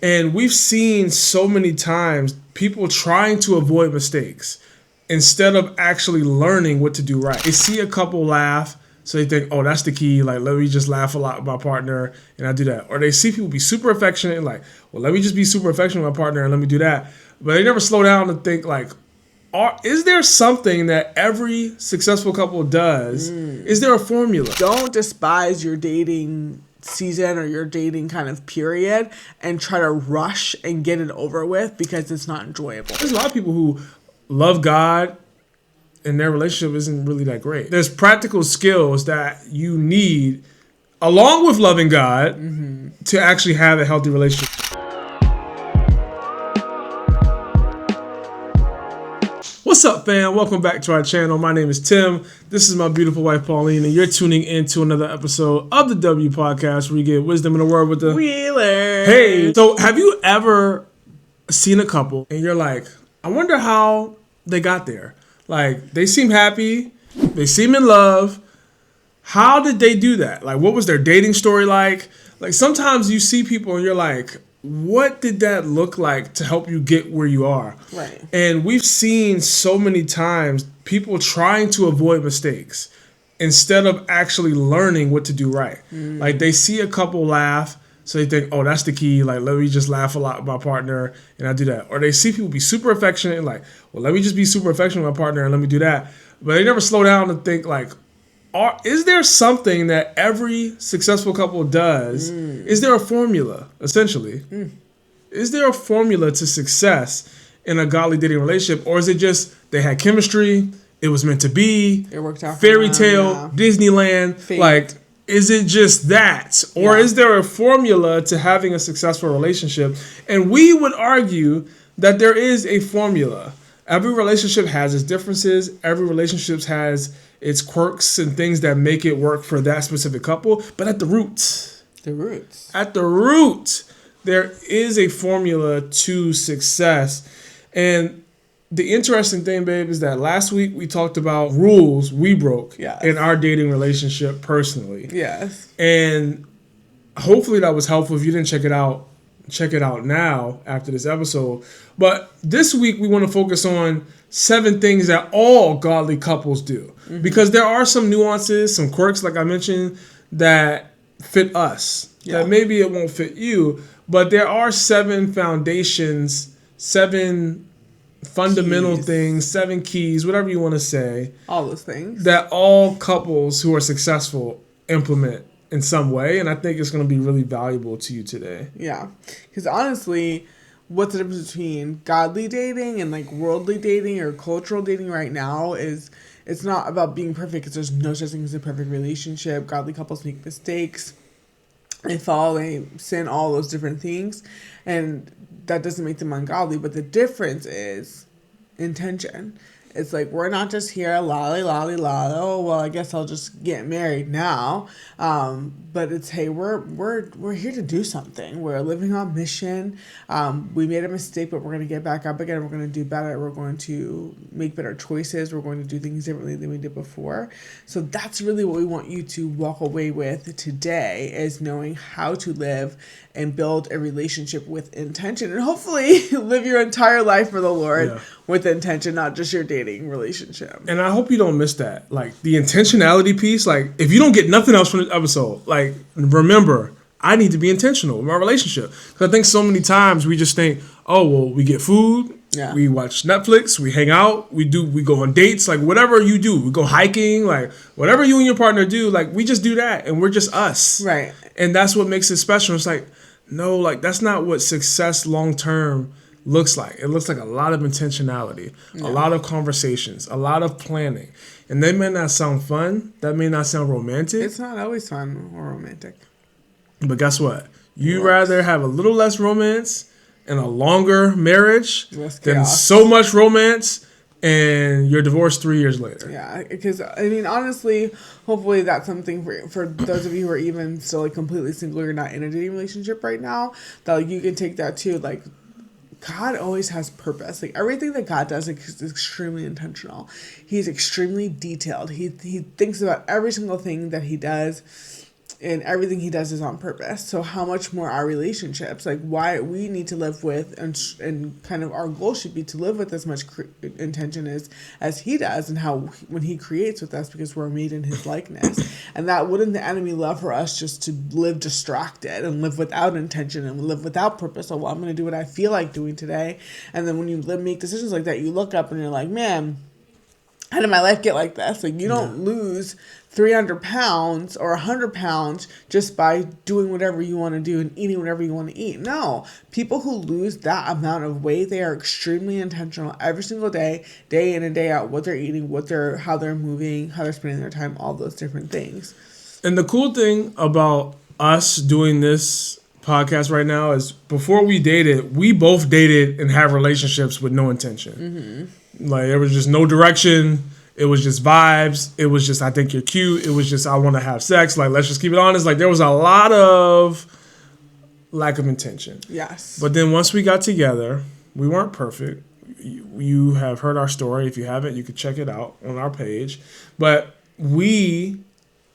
And we've seen so many times people trying to avoid mistakes instead of actually learning what to do right. They see a couple laugh, so they think, oh, that's the key. Like, let me just laugh a lot with my partner and I do that. Or they see people be super affectionate and like, well, let me just be super affectionate with my partner and let me do that. But they never slow down and think like, is there something that every successful couple does? Is there a formula? Don't despise your dating season or your dating kind of period and try to rush and get it over with because it's not enjoyable. There's a lot of people who love God and their relationship isn't really that great. There's practical skills that you need along with loving God to actually have a healthy relationship. What's up, fam? Welcome back to our channel. My name is Tim. This is my beautiful wife, Pauline, and you're tuning into another episode of the W Podcast where you get wisdom in the word with the Wheeler. Hey, so have you ever seen a couple and you're like, I wonder how they got there? Like, they seem happy, they seem in love. How did they do that? Like, what was their dating story like? Like, sometimes you see people and you're like, what did that look like to help you get where you are? Right. And we've seen so many times people trying to avoid mistakes instead of actually learning what to do right. Like, they see a couple laugh, so they think, oh, that's the key. Like, let me just laugh a lot with my partner and I do that. Or they see people be super affectionate and like, well, let me just be super affectionate with my partner and let me do that. But they never slow down and think like, is there something that every successful couple does? Is there a formula, essentially? Is there a formula to success in a godly dating relationship? Or is it just they had chemistry, it was meant to be, It worked out. fairy tale, Disneyland? Fate. Like, is it just that? Or is there a formula to having a successful relationship? And we would argue that there is a formula. Every relationship has its differences. Every relationship has its quirks and things that make it work for that specific couple. But at the root, there is a formula to success. And the interesting thing, babe, is that last week we talked about rules we broke in our dating relationship personally. Yes. And hopefully that was helpful. If you didn't check it out now after this episode. But this week we want to focus on 7 things that all godly couples do. Because there are some nuances, some quirks, like I mentioned, that fit us. That maybe it won't fit you. But there are 7 foundations, 7 fundamental things, 7 keys, whatever you want to say. All those things. That all couples who are successful implement in some way. And I think it's going to be really valuable to you today. Yeah. Because honestly, what's the difference between godly dating and like worldly dating or cultural dating right now is it's not about being perfect because there's no such thing as a perfect relationship. Godly couples make mistakes. They fall, they sin, all those different things. And that doesn't make them ungodly. But the difference is intention. It's like, we're not just here, lolly, oh, well, I guess I'll just get married now. But it's, hey, we're here to do something. We're living on mission. We made a mistake, but we're going to get back up again. We're going to do better. We're going to make better choices. We're going to do things differently than we did before. So that's really what we want you to walk away with today, is knowing how to live and build a relationship with intention, and hopefully live your entire life for the Lord with intention, not just your dating relationship. And I hope you don't miss that. Like, the intentionality piece, like, if you don't get nothing else from this episode, like, remember, I need to be intentional with my relationship. Because I think so many times we just think, oh, well, we get food, we watch Netflix, we hang out, we go on dates, like, whatever you do, we go hiking, like, whatever you and your partner do, like, we just do that, and we're just us. Right. And that's what makes it special. It's like, no, like, that's not what success long-term looks like. It looks like a lot of intentionality, a lot of conversations, a lot of planning. And they may not sound fun. That may not sound romantic. It's not always fun or romantic. But guess what? You'd rather have a little less romance and a longer marriage than so much romance and you're divorced 3 years later. Yeah, because, I mean, honestly, hopefully that's something for those of you who are even still like completely single, you're not in a dating relationship right now, that like, you can take that too. Like, God always has purpose. Like, everything that God does is extremely intentional. He's extremely detailed. He thinks about every single thing that he does. and everything he does is on purpose. So how much more our relationships, like why we need to live with, and kind of our goal should be to live with as much intention as he does, and how when he creates with us, because we're made in his likeness. And that wouldn't the enemy love for us just to live distracted and live without intention and live without purpose? Oh, well, I'm going to do what I feel like doing today. And then when you make decisions like that, you look up and you're like, man, how did my life get like this? Like, you don't lose 300 pounds or 100 pounds just by doing whatever you want to do and eating whatever you want to eat. No, people who lose that amount of weight, they are extremely intentional every single day in and day out, what they're eating, how they're moving, how they're spending their time, all those different things. And the cool thing about us doing this podcast right now is before we dated, we both dated and had relationships with no intention. Like, there was just no direction. It was just vibes. It was just, I think you're cute. It was just, I want to have sex. Like, let's just keep it honest. Like, there was a lot of lack of intention. Yes. But then once we got together, we weren't perfect. You have heard our story. If you haven't, you can check it out on our page. But we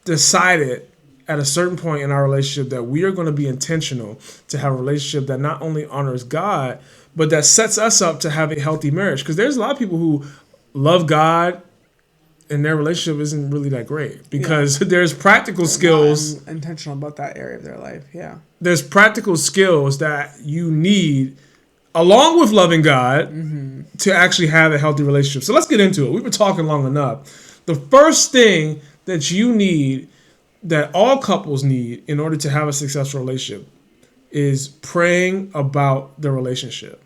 decided at a certain point in our relationship that we are going to be intentional to have a relationship that not only honors God, but that sets us up to have a healthy marriage. Because there's a lot of people who love God and their relationship isn't really that great because there's practical skills. I'm intentional about that area of their life. Yeah. There's practical skills that you need along with loving God to actually have a healthy relationship. So let's get into it. We've been talking long enough. The first thing that you need, that all couples need in order to have a successful relationship, is praying about the relationship.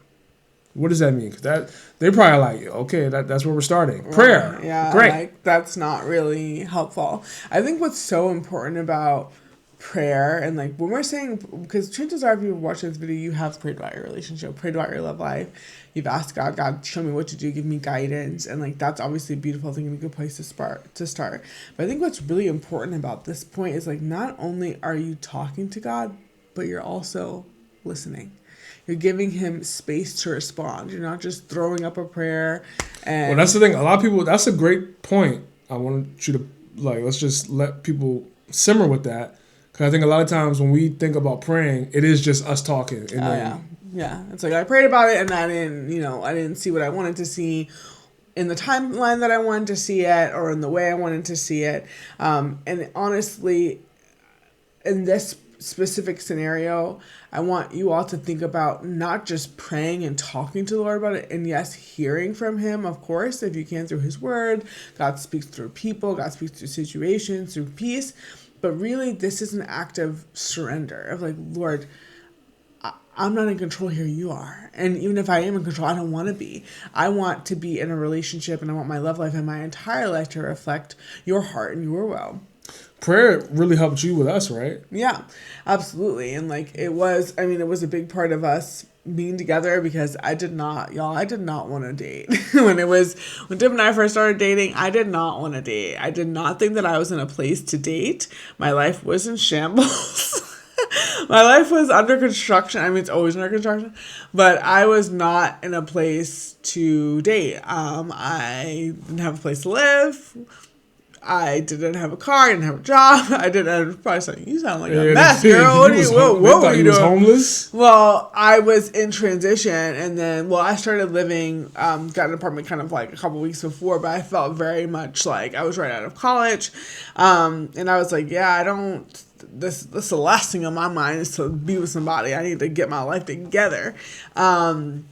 What does that mean? Because they're probably like, okay, that's where we're starting. Prayer. Yeah, great. Like, that's not really helpful. I think what's so important about prayer, and like when we're saying, because chances are if you watch this video, you have prayed about your relationship, prayed about your love life. You've asked God, show me what to do, give me guidance. And like, that's obviously a beautiful thing and a good place to start. But I think what's really important about this point is like, not only are you talking to God, but you're also listening. You're giving him space to respond. You're not just throwing up a prayer. And well, that's the thing. A lot of people, that's a great point. I want you to, like, let's just let people simmer with that. Because I think a lot of times when we think about praying, it is just us talking. And Yeah. It's like, I prayed about it and I didn't see what I wanted to see in the timeline that I wanted to see it, or in the way I wanted to see it. And honestly, in this specific scenario, I want you all to think about not just praying and talking to the Lord about it, and yes, hearing from him, of course, if you can, through his word. God speaks through people, God speaks through situations, through peace. But really, this is an act of surrender, of like, Lord, I'm not in control here, you are. And even if I am in control, I don't want to be. I want to be in a relationship, and I want my love life and my entire life to reflect your heart and your will. Prayer really helped you with us, right? Yeah, absolutely. And like, it was a big part of us being together, because I did not want to date. when Tim and I first started dating, I did not want to date. I did not think that I was in a place to date. My life was in shambles. My life was under construction. I mean, it's always under construction, but I was not in a place to date. I didn't have a place to live. I didn't have a car. I didn't have a job. I probably saying, you sound like a mess, girl. What were you doing? Homeless? Well, I was in transition, and then, I started living, got an apartment kind of like a couple weeks before, but I felt very much like I was right out of college. And I was like, this is the last thing on my mind is to be with somebody. I need to get my life together. But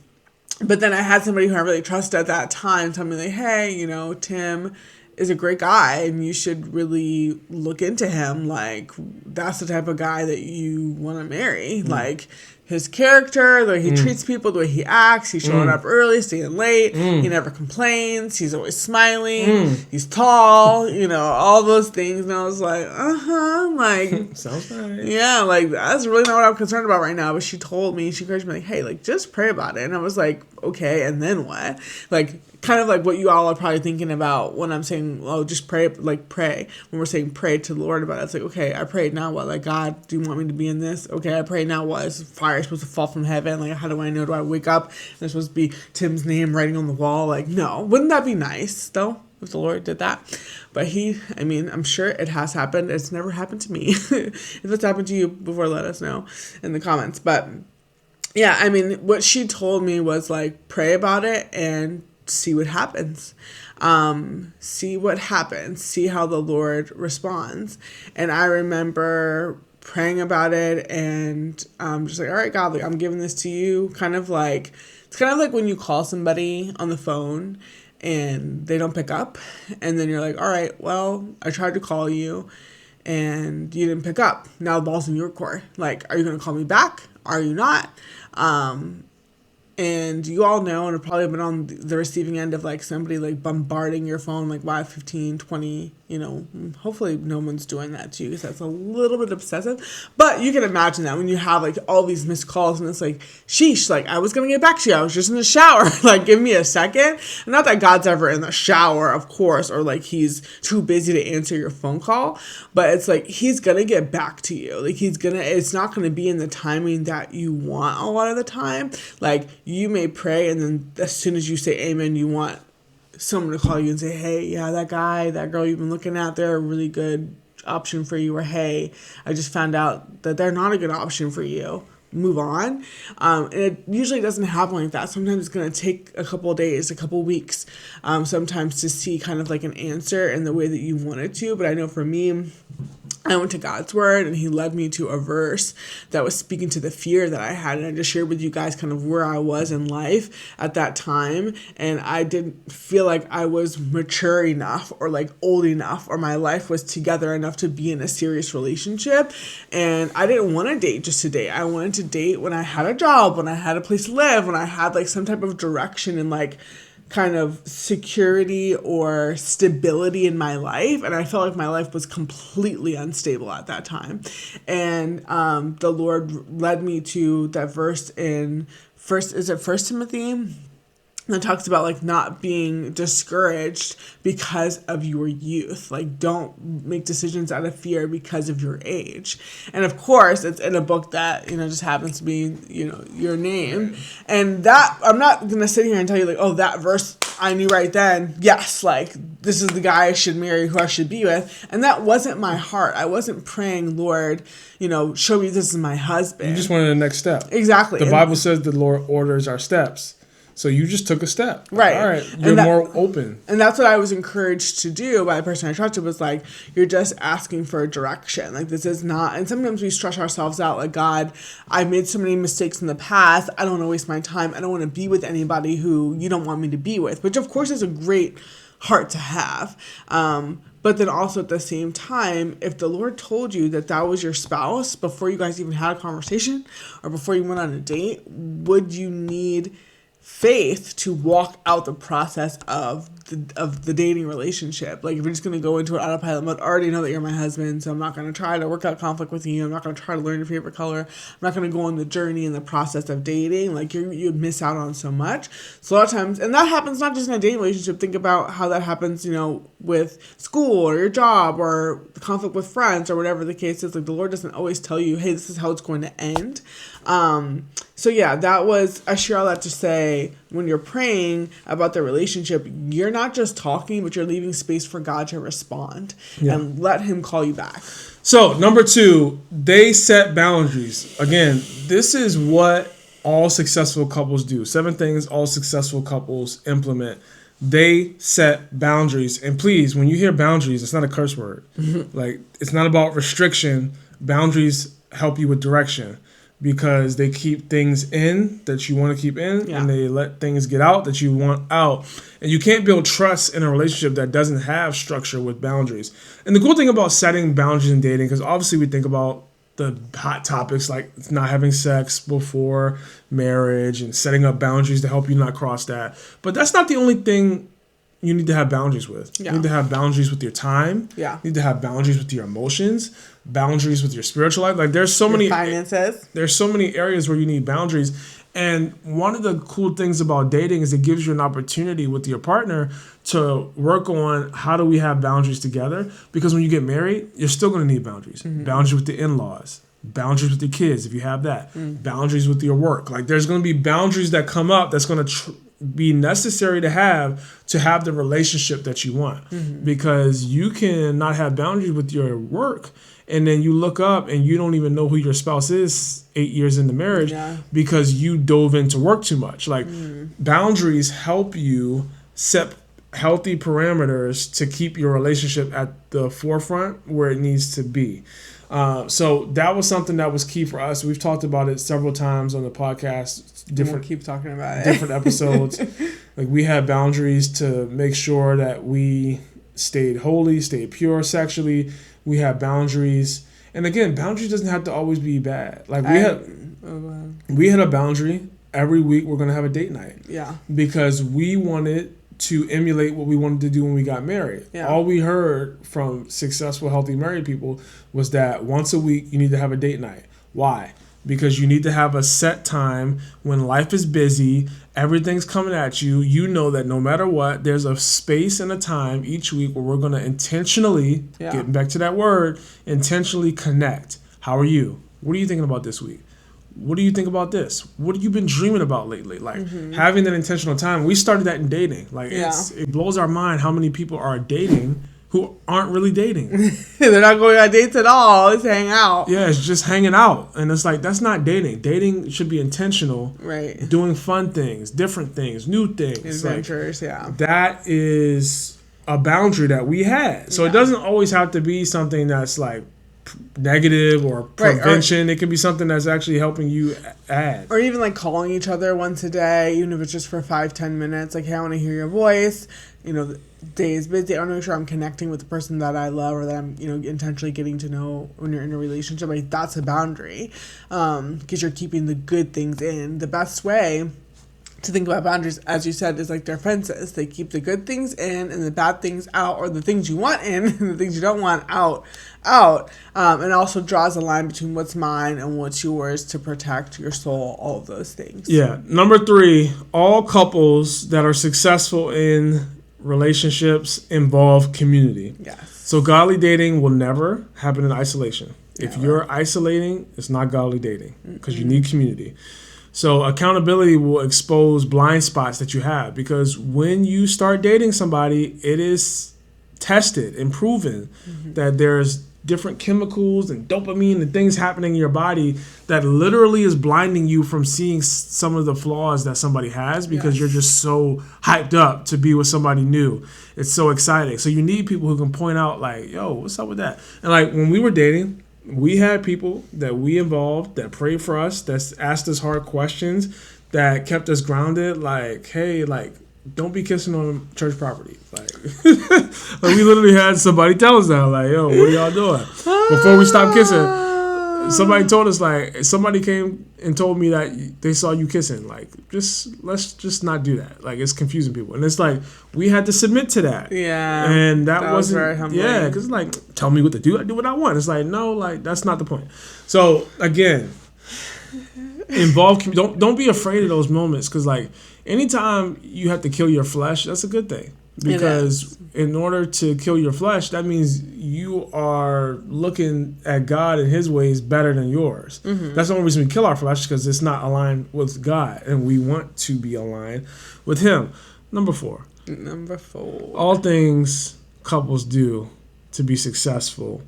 then I had somebody who I really trusted at that time tell me like, hey, Tim is a great guy and you should really look into him. Like, that's the type of guy that you want to marry. Like, his character, the way he treats people, the way he acts, he's showing up early, staying late, he never complains, he's always smiling, he's tall, all those things. And I was like, like, sounds nice. Yeah, like, that's really not what I'm concerned about right now. But she encouraged me, like, hey, like, just pray about it. And I was like, okay, and then what? Like, kind of like what you all are probably thinking about when I'm saying, just pray, like, pray. When we're saying pray to the Lord about it, it's like, okay, I prayed, now what? Like, God, do you want me to be in this? Okay, I prayed, now what? Is fire supposed to fall from heaven? Like, how do I know? Do I wake up and there's supposed to be Tim's name writing on the wall? Like, no. Wouldn't that be nice, though? if the Lord did that. But I'm sure it has happened. It's never happened to me. If it's happened to you before, let us know in the comments. But yeah, I mean, what she told me was like, pray about it and see what happens. See what happens. See how the Lord responds. And I remember praying about it and just like, all right, God, like, I'm giving this to you. It's kind of like when you call somebody on the phone and they don't pick up, and then you're like, all right, well, I tried to call you and you didn't pick up. Now the ball's in your court. Like, are you going to call me back? Are you not? And you all know and have probably been on the receiving end of like somebody like bombarding your phone like 15, 20, hopefully no one's doing that to you because that's a little bit obsessive. But you can imagine that when you have like all these missed calls and it's like, sheesh, like I was going to get back to you. I was just in the shower. Like, give me a second. And not that God's ever in the shower, of course, or like he's too busy to answer your phone call. But it's like he's going to get back to you. Like it's not going to be in the timing that you want a lot of the time. Like, you may pray and then as soon as you say amen, you want someone to call you and say, hey, yeah, that guy, that girl you've been looking at, they're a really good option for you. Or, hey, I just found out that they're not a good option for you. Move on. And it usually doesn't happen like that. Sometimes it's going to take a couple of days, a couple of weeks, sometimes to see kind of like an answer in the way that you want it to. But I know for me, I went to God's word and he led me to a verse that was speaking to the fear that I had. And I just shared with you guys kind of where I was in life at that time. And I didn't feel like I was mature enough or like old enough or my life was together enough to be in a serious relationship. And I didn't want to date just to date. I wanted to date when I had a job, when I had a place to live, when I had like some type of direction and like kind of security or stability in my life. And I felt like my life was completely unstable at that time. And the Lord led me to that verse in First Timothy? That talks about like not being discouraged because of your youth. Like, don't make decisions out of fear because of your age. And of course, it's in a book that, just happens to be, your name. Right. And that, I'm not going to sit here and tell you like, oh, that verse I knew right then. Yes, like this is the guy I should marry, who I should be with. And that wasn't my heart. I wasn't praying, Lord, show me this is my husband. You just wanted the next step. Exactly. The Bible says the Lord orders our steps. So you just took a step. Right. All right. You're more open. And that's what I was encouraged to do by the person I trusted was like, you're just asking for a direction. Like, this is not, and sometimes we stress ourselves out like, God, I've made so many mistakes in the past. I don't want to waste my time. I don't want to be with anybody who you don't want me to be with, which of course is a great heart to have. But then also at the same time, if the Lord told you that that was your spouse before you guys even had a conversation or before you went on a date, would you need faith to walk out the process of the dating relationship? Like, if you're just going to go into an autopilot mode, I already know that you're my husband, so I'm not going to try to work out conflict with you. I'm not going to try to learn your favorite color. I'm not going to go on the journey and the process of dating. Like, you'd miss out on so much. So a lot of times, and that happens not just in a dating relationship. Think about how that happens, with school or your job or the conflict with friends or whatever the case is. Like, the Lord doesn't always tell you, hey, this is how it's going to end. So yeah, I share all that to say, when you're praying about the relationship, you're not just talking, but you're leaving space for God to respond and let him call you back. So number 2, they set boundaries. Again, this is what all successful couples do. 7 things all successful couples implement. They set boundaries. And please, when you hear boundaries, it's not a curse word. Mm-hmm. Like, it's not about restriction. Boundaries help you with direction, because they keep things in that you want to keep in, and they let things get out that you want out. And you can't build trust in a relationship that doesn't have structure with boundaries. And the cool thing about setting boundaries in dating, because obviously we think about the hot topics like not having sex before marriage and setting up boundaries to help you not cross that. But that's not the only thing you need to have boundaries with. Yeah. You need to have boundaries with your time. Yeah. You need to have boundaries with your emotions, boundaries with your spiritual life. Like, there's so many finances. There's so many areas where you need boundaries. And one of the cool things about dating is it gives you an opportunity with your partner to work on how do we have boundaries together. Because when you get married, you're still going to need boundaries. Mm-hmm. Boundaries with the in-laws. Boundaries with your kids, if you have that. Mm-hmm. Boundaries with your work. Like, there's going to be boundaries that come up that's going to be necessary to have the relationship that you want. Because you can not have boundaries with your work, and then you look up and you don't even know who your spouse is 8 years into marriage because you dove into work too much. Like boundaries help you set healthy parameters to keep your relationship at the forefront where it needs to be. So that was something that was key for us. We've talked about it several times on the podcast. We'll keep talking about it. Different episodes. Like we had boundaries to make sure that we stayed holy, stayed pure sexually. We have boundaries, and again, boundaries doesn't have to always be bad. Like we had a boundary every week. We're gonna have a date night. Yeah. Because we wanted to emulate what we wanted to do when we got married. Yeah. All we heard from successful, healthy married people was that once a week you need to have a date night. Why? Because you need to have a set time when life is busy, everything's coming at you. You know that no matter what, there's a space and a time each week where we're going to intentionally, getting back to that word, intentionally connect. How are you? What are you thinking about this week? What do you think about this? What have you been dreaming about lately? Like having that intentional time. We started that in dating. Like it blows our mind how many people are dating who aren't really dating. They're not going on dates at all. It's hang out. Yeah, it's just hanging out. And it's like, that's not dating. Dating should be intentional. Right. Doing fun things, different things, new things. Adventures, That is a boundary that we had. So it doesn't always have to be something that's like negative or prevention. It can be something that's actually helping you add. Or even like calling each other once a day, even if it's just for 5-10 minutes. Like, hey, I want to hear your voice. You know, the day is busy. I want to make sure I'm connecting with the person that I love or that I'm, intentionally getting to know when you're in a relationship. Like, that's a boundary. Because you're keeping the good things in. The best way to think about boundaries, as you said, is like their fences. They keep the good things in and the bad things out, or the things you want in and the things you don't want out. And also draws a line between what's mine and what's yours to protect your soul, all of those things. Yeah. Number 3, all couples that are successful in relationships involve community. Yes. So godly dating will never happen in isolation. If you're isolating, it's not godly dating because you need community. So accountability will expose blind spots that you have, because when you start dating somebody, it is tested and proven that there's different chemicals and dopamine and things happening in your body that literally is blinding you from seeing some of the flaws that somebody has, because you're just so hyped up to be with somebody new. It's so exciting. So you need people who can point out like, yo, what's up with that? And like when we were dating, we had people that we involved that prayed for us, that asked us hard questions, that kept us grounded. Like, hey, like, don't be kissing on church property. Like, we literally had somebody tell us that. Like, yo, what are y'all doing? Before we stopped kissing, somebody told us, like, somebody came and told me that they saw you kissing. Like, let's just not do that. Like, it's confusing people. And it's like, we had to submit to that. Yeah. And that wasn't very humbling. Yeah, because like, tell me what to do. I do what I want. It's like, no, like, that's not the point. So again, don't be afraid of those moments, because like anytime you have to kill your flesh, that's a good thing. Because in order to kill your flesh, that means you are looking at God and his ways better than yours. That's the only reason we kill our flesh, because it's not aligned with God, and we want to be aligned with him. Number 4. All things couples do to be successful,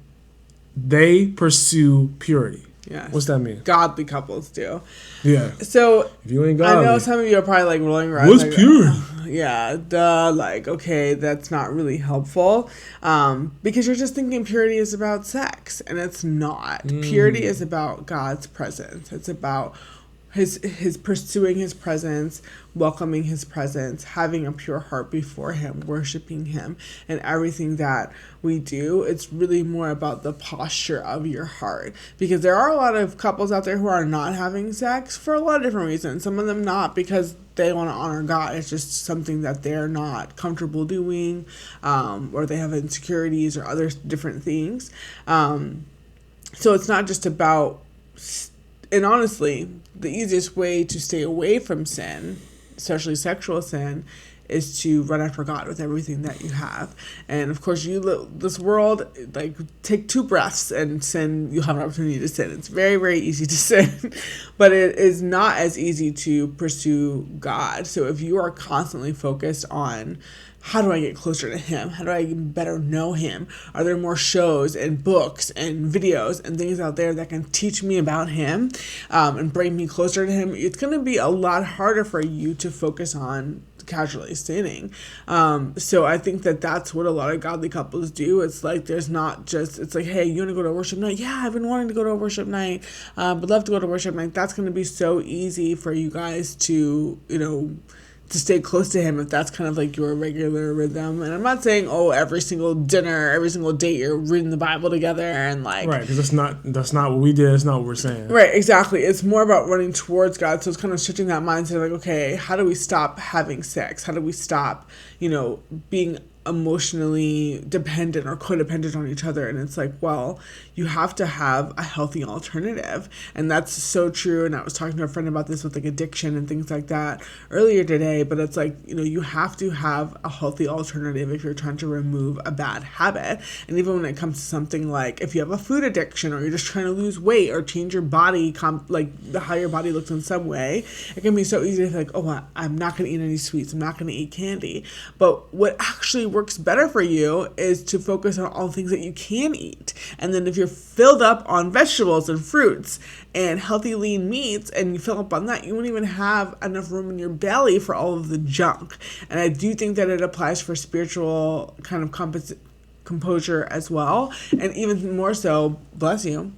they pursue purity. Yes. What's that mean? Godly couples do. Yeah. So if you ain't godly, I know some of you are probably like rolling around. What's like, pure? Yeah, duh. Like, okay, that's not really helpful. Because you're just thinking purity is about sex, and it's not. Purity is about God's presence. It's about his pursuing his presence, welcoming his presence, having a pure heart before him, worshiping him, and everything that we do. It's really more about the posture of your heart, because there are a lot of couples out there who are not having sex for a lot of different reasons. Some of them not because they want to honor God. It's just something that they're not comfortable doing, or they have insecurities or other different things. So it's not just about. And honestly, the easiest way to stay away from sin, especially sexual sin, is to run after God with everything that you have. And of course, this world, like, take 2 breaths and sin, you'll have an opportunity to sin. It's very, very easy to sin, but it is not as easy to pursue God. So if you are constantly focused on, how do I get closer to him? How do I better know him? Are there more shows and books and videos and things out there that can teach me about him and bring me closer to him? It's going to be a lot harder for you to focus on casually sinning. So I think that that's what a lot of godly couples do. It's like, there's not just, it's like, hey, you want to go to a worship night? Yeah, I've been wanting to go to a worship night. Would love to go to worship night. That's going to be so easy for you guys to, to stay close to him if that's kind of like your regular rhythm. And I'm not saying, every single dinner, every single date, you're reading the Bible together and like... Right, because that's not what we did. That's not what we're saying. Right, exactly. It's more about running towards God. So it's kind of shifting that mindset, like, okay, how do we stop having sex? How do we stop, being emotionally dependent or codependent on each other? And it's like, well, you have to have a healthy alternative. And that's so true. And I was talking to a friend about this with like addiction and things like that earlier today, but it's like, you have to have a healthy alternative if you're trying to remove a bad habit. And even when it comes to something like, if you have a food addiction or you're just trying to lose weight or change your body, like how your body looks in some way, it can be so easy to think, I'm not going to eat any sweets, I'm not going to eat candy. But what actually works better for you is to focus on all the things that you can eat. And then if you're filled up on vegetables and fruits and healthy lean meats and you fill up on that, you won't even have enough room in your belly for all of the junk. And I do think that it applies for spiritual kind of composure as well, and even more so, bless you,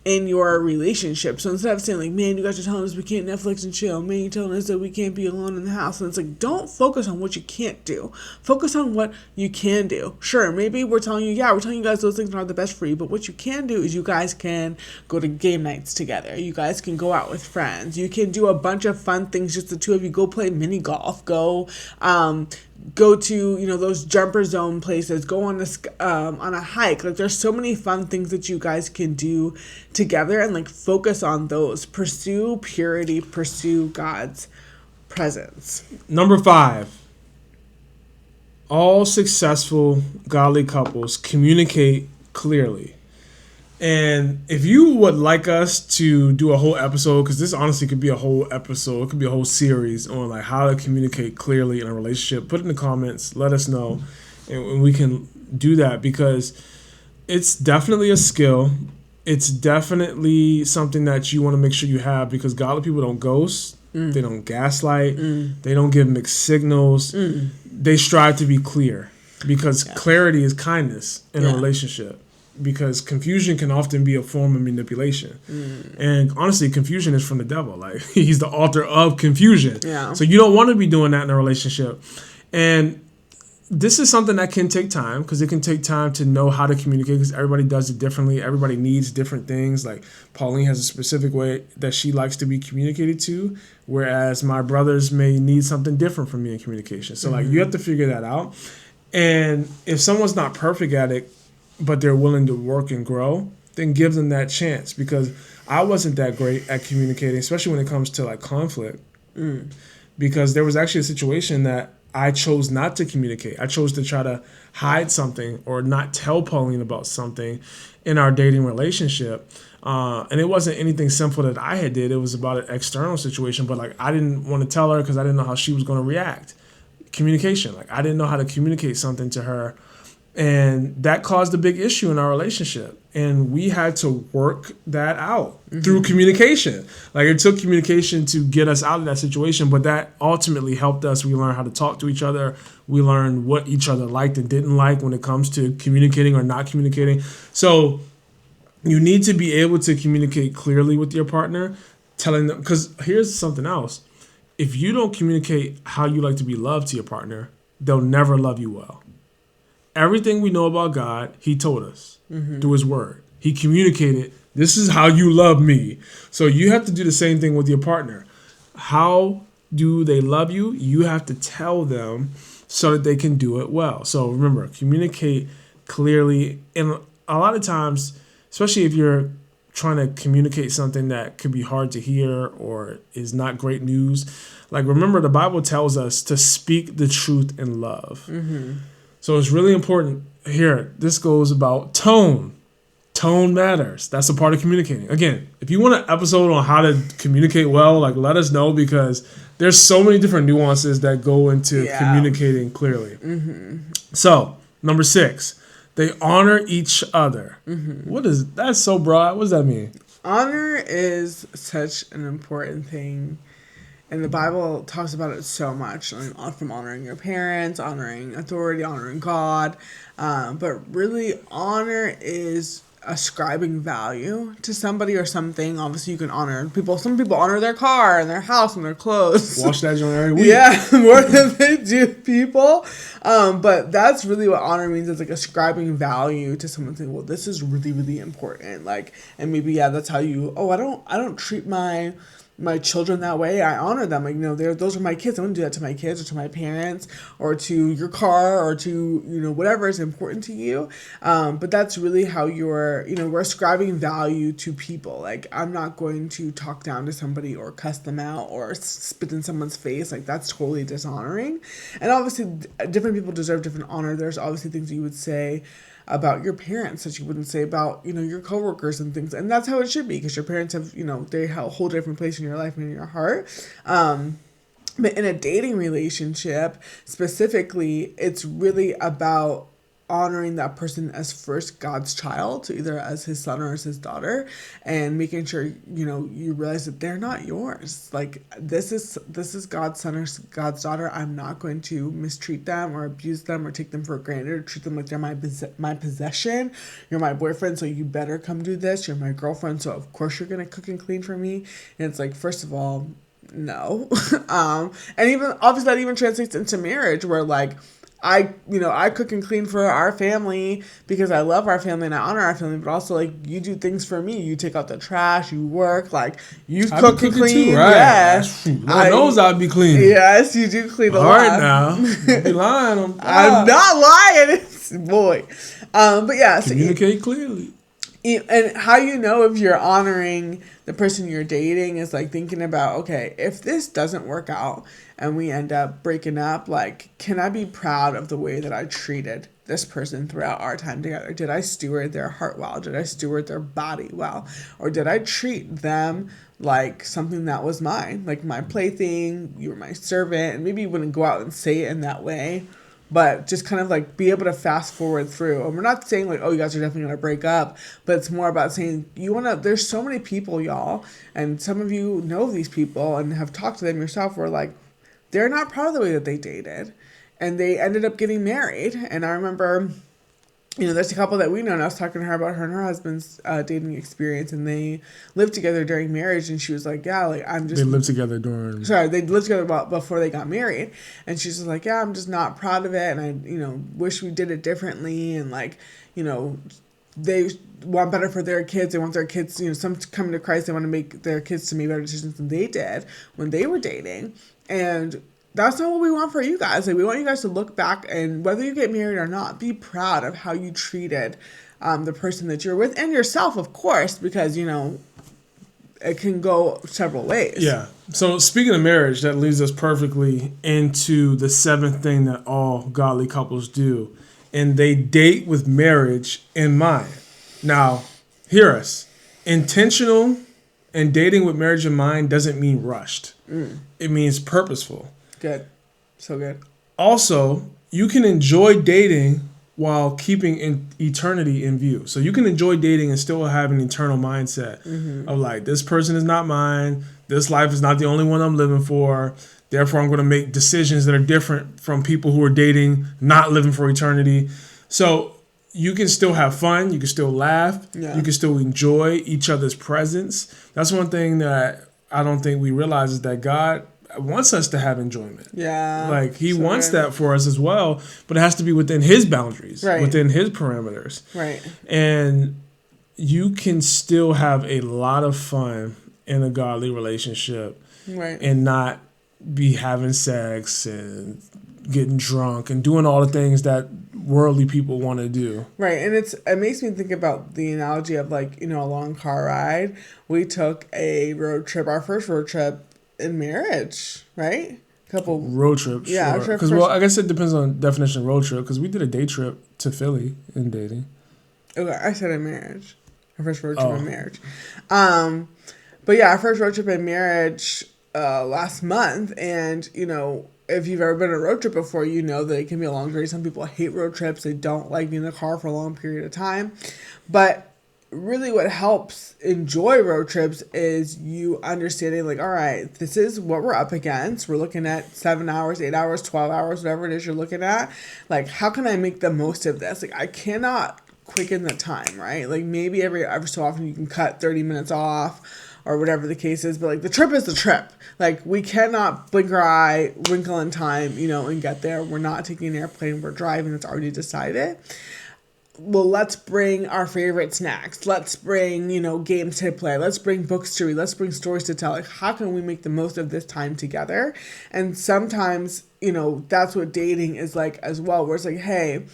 in your relationship. So instead of saying like, man, you guys are telling us we can't Netflix and chill, man, you're telling us that we can't be alone in the house, and it's like, don't focus on what you can't do. Focus on what you can do. Sure, maybe we're telling you guys those things aren't the best for you, but what you can do is you guys can go to game nights together. You guys can go out with friends. You can do a bunch of fun things, just the two of you. Go play mini golf. Go to, those jumper zone places, go on a hike. Like, there's so many fun things that you guys can do together, and like focus on those. Pursue purity, pursue God's presence. Number 5, all successful godly couples communicate clearly. And if you would like us to do a whole episode, because this honestly could be a whole episode, it could be a whole series on like how to communicate clearly in a relationship, put it in the comments, let us know, and we can do that, because it's definitely a skill. It's definitely something that you want to make sure you have, because godly people don't ghost, they don't gaslight, they don't give mixed signals, they strive to be clear, because clarity is kindness in a relationship. Because confusion can often be a form of manipulation. And honestly, confusion is from the devil. Like, he's the author of confusion. Yeah. So you don't want to be doing that in a relationship. And this is something that can take time, because it can take time to know how to communicate, because everybody does it differently. Everybody needs different things. Like, Pauline has a specific way that she likes to be communicated to, whereas my brothers may need something different from me in communication. So like, you have to figure that out. And if someone's not perfect at it, but they're willing to work and grow, then give them that chance. Because I wasn't that great at communicating, especially when it comes to like conflict. Because there was actually a situation that I chose not to communicate. I chose to try to hide something or not tell Pauline about something in our dating relationship. And it wasn't anything simple that I had did. It was about an external situation, but like, I didn't want to tell her because I didn't know how she was going to react. Communication. Like, I didn't know how to communicate something to her. And that caused a big issue in our relationship. And we had to work that out through communication. Like, it took communication to get us out of that situation, but that ultimately helped us. We learned how to talk to each other. We learned what each other liked and didn't like when it comes to communicating or not communicating. So you need to be able to communicate clearly with your partner, telling them, because here's something else. If you don't communicate how you like to be loved to your partner, they'll never love you well. Everything we know about God, he told us through his word. He communicated, this is how you love me. So you have to do the same thing with your partner. How do they love you? You have to tell them so that they can do it well. So remember, communicate clearly. And a lot of times, especially if you're trying to communicate something that could be hard to hear or is not great news. Like, remember, the Bible tells us to speak the truth in love. Mm-hmm. So it's really important. Here, this goes about tone. Tone matters. That's a part of communicating. Again, if you want an episode on how to communicate well, like, let us know, because there's so many different nuances that go into communicating clearly. Mm-hmm. So, number 6, they honor each other. Mm-hmm. That's so broad. What does that mean? Honor is such an important thing. And the Bible talks about it so much, from honoring your parents, honoring authority, honoring God. But really, honor is ascribing value to somebody or something. Obviously, you can honor people. Some people honor their car and their house and their clothes. Wash that joint every week. Yeah, more than they do people. But that's really what honor means. It's like ascribing value to someone, saying, well, this is really, really important. Like, and maybe, that's how you, I don't treat my children that way. I honor them. Like, those are my kids. I wouldn't do that to my kids or to my parents or to your car or to, whatever is important to you. But that's really how we're ascribing value to people. Like, I'm not going to talk down to somebody or cuss them out or spit in someone's face. Like, that's totally dishonoring. And obviously, different people deserve different honor. There's obviously things you would say about your parents that you wouldn't say about, your coworkers and things. And that's how it should be, because your parents have, they have a whole different place in your life and in your heart. But in a dating relationship, specifically, it's really about honoring that person as first God's child, either as his son or as his daughter, and making sure, you realize that they're not yours. Like, this is God's son or God's daughter. I'm not going to mistreat them or abuse them or take them for granted or treat them like they're my possession. You're my boyfriend, so you better come do this. You're my girlfriend, so of course you're going to cook and clean for me. And it's like, first of all, no. And even, obviously, that even translates into marriage, where, like, I cook and clean for our family because I love our family and I honor our family, but also, like, you do things for me. You take out the trash, you work, like, you cook and clean. Too, right? Yes. Lord knows I'd be cleaning. Yes, you do clean a lot. All right now. Don't be lying. I'm not lying. Boy. But yeah. Communicate clearly. And how you know if you're honoring the person you're dating is, like, thinking about, okay, if this doesn't work out and we end up breaking up, like, can I be proud of the way that I treated this person throughout our time together? Did I steward their heart well? Did I steward their body well? Or did I treat them like something that was mine, like my plaything? You were my servant. And maybe you wouldn't go out and say it in that way, but just kind of, like, be able to fast forward through. And we're not saying, like, oh, you guys are definitely going to break up, but it's more about saying there's so many people, y'all, and some of you know these people and have talked to them yourself, where, like, they're not proud of the way that they dated, and they ended up getting married. And I remember, there's a couple that we know, and I was talking to her about her and her husband's dating experience, and they lived together during marriage, and she was like, yeah, like, They lived together they lived together before they got married, and she's just like, yeah, I'm just not proud of it, and I, wish we did it differently, and, like, they want better for their kids, they want their kids, some coming to Christ, they want to make their kids to make better decisions than they did when they were dating, and that's not what we want for you guys. Like, we want you guys to look back, and whether you get married or not, be proud of how you treated the person that you're with, and yourself, of course, because, it can go several ways. Yeah. So, speaking of marriage, that leads us perfectly into the 7th thing that all godly couples do. And they date with marriage in mind. Now, hear us. Intentional and dating with marriage in mind doesn't mean rushed. It means purposeful. Good. So good. Also, you can enjoy dating while keeping eternity in view. So you can enjoy dating and still have an eternal mindset of, like, this person is not mine. This life is not the only one I'm living for. Therefore, I'm going to make decisions that are different from people who are dating, not living for eternity. So you can still have fun. You can still laugh. Yeah. You can still enjoy each other's presence. That's one thing that I don't think we realize, is that God wants us to have enjoyment. Yeah. Like, he wants that for us as well, but it has to be within his boundaries, right, within his parameters. Right. And you can still have a lot of fun in a godly relationship, right, and not be having sex and getting drunk and doing all the things that worldly people want to do. Right, and it makes me think about the analogy of like, a long car ride. We took a road trip, our first road trip in marriage, right? Road trip, Yeah, sure. Because, well, I guess it depends on definition of road trip, because we did a day trip to Philly in dating. Okay, I said in marriage. Our first road trip in marriage. But yeah, our first road trip in marriage last month, and, if you've ever been on a road trip before, you know that it can be a long journey. Some people hate road trips. They don't like being in the car for a long period of time. But really what helps enjoy road trips is you understanding like, all right, this is what we're up against. We're looking at 7 hours, 8 hours, 12 hours, whatever it is you're looking at. Like, how can I make the most of this? Like, I cannot quicken the time, right? Like, maybe every so often you can cut 30 minutes off or whatever the case is, but like the trip is the trip. Like, we cannot blink our eye, wrinkle in time, and get there. We're not taking an airplane, we're driving, it's already decided. Well, let's bring our favorite snacks. Let's bring, games to play. Let's bring books to read. Let's bring stories to tell. Like, how can we make the most of this time together? And sometimes, that's what dating is like as well, where it's like, hey,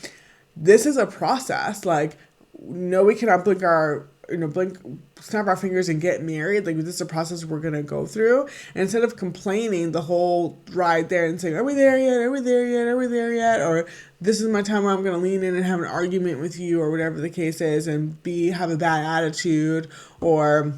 this is a process. Like, no, we cannot snap our fingers and get married. Like, this is a process we're going to go through. And instead of complaining the whole ride there and saying, are we there yet? Are we there yet? Are we there yet? Or this is my time where I'm going to lean in and have an argument with you, or whatever the case is, and have a bad attitude, or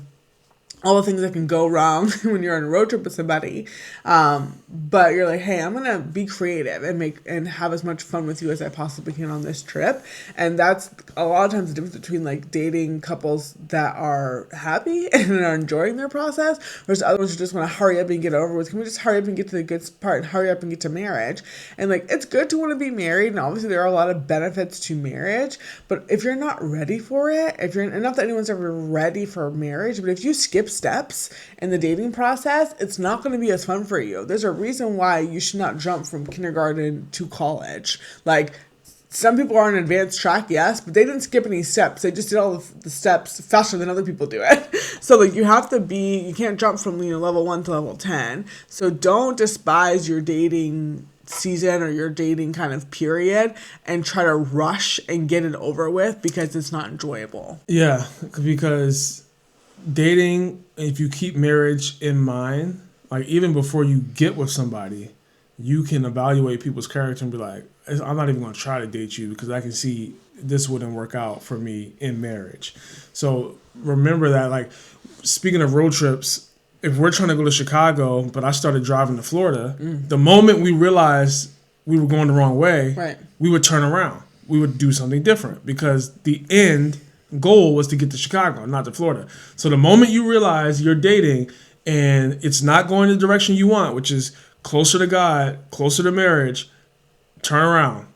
all the things that can go wrong when you're on a road trip with somebody. But you're like, hey, I'm going to be creative and have as much fun with you as I possibly can on this trip. And that's a lot of times the difference between like dating couples that are happy and are enjoying their process versus other ones who just want to hurry up and get over with. Can we just hurry up and get to the good part and hurry up and get to marriage? And like, it's good to want to be married. And obviously there are a lot of benefits to marriage, but if you're not ready for it, and not that anyone's ever ready for marriage, but if you skip steps in the dating process, it's not going to be as fun for you. There's a reason why you should not jump from kindergarten to college. Like, some people are on advanced track, yes, but they didn't skip any steps. They just did all the steps faster than other people do it. So like, you can't jump from level 1 to level 10. So don't despise your dating season or your dating kind of period and try to rush and get it over with because it's not enjoyable. Yeah, because dating, if you keep marriage in mind, like even before you get with somebody, you can evaluate people's character and be like, I'm not even going to try to date you because I can see this wouldn't work out for me in marriage. So remember that, like, speaking of road trips, if we're trying to go to Chicago, but I started driving to Florida, the moment we realized we were going the wrong way, right, we would turn around. We would do something different because the end goal was to get to Chicago, not to Florida. So the moment you realize you're dating and it's not going the direction you want, which is closer to God, closer to marriage, turn around,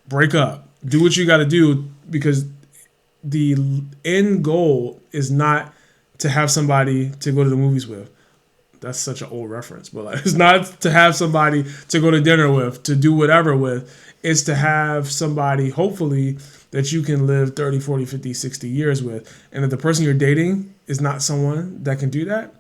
break up, do what you got to do, because the end goal is not to have somebody to go to the movies with. That's such an old reference, but like, it's not to have somebody to go to dinner with, to do whatever with. It's to have somebody, hopefully, that you can live 30, 40, 50, 60 years with. And if the person you're dating is not someone that can do that,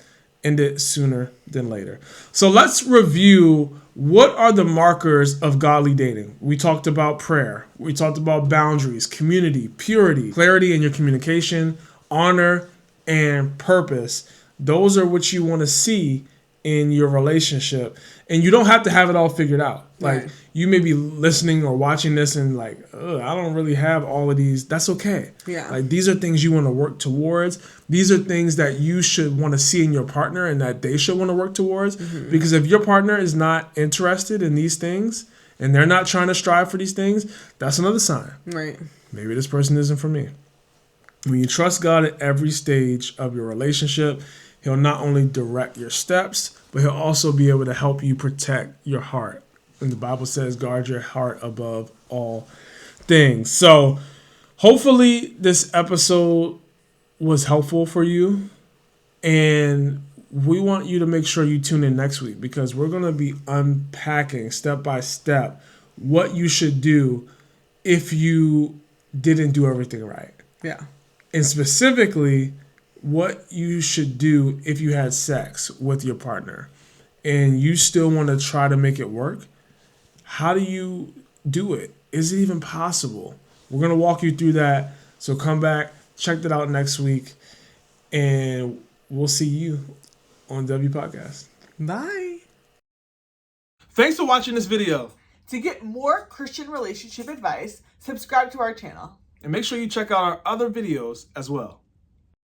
end it sooner than later. So let's review, what are the markers of godly dating? We talked about prayer. We talked about boundaries, community, purity, clarity in your communication, honor, and purpose. Those are what you want to see in your relationship. And you don't have to have it all figured out. Like, right, you may be listening or watching this and like, I don't really have all of these. That's okay. Yeah. Like, these are things you want to work towards. These are things that you should want to see in your partner and that they should want to work towards. Mm-hmm. Because if your partner is not interested in these things and they're not trying to strive for these things, that's another sign. Right. Maybe this person isn't for me. When you trust God at every stage of your relationship, He'll not only direct your steps, but He'll also be able to help you protect your heart. And the Bible says, guard your heart above all things. So hopefully this episode was helpful for you. And we want you to make sure you tune in next week, because we're going to be unpacking step by step what you should do if you didn't do everything right. Yeah. And specifically, what you should do if you had sex with your partner and you still want to try to make it work. How do you do it? Is it even possible? We're going to walk you through that. So come back, check that out next week, and we'll see you on W Podcast. Bye. Thanks for watching this video. To get more Christian relationship advice, subscribe to our channel. And make sure you check out our other videos as well.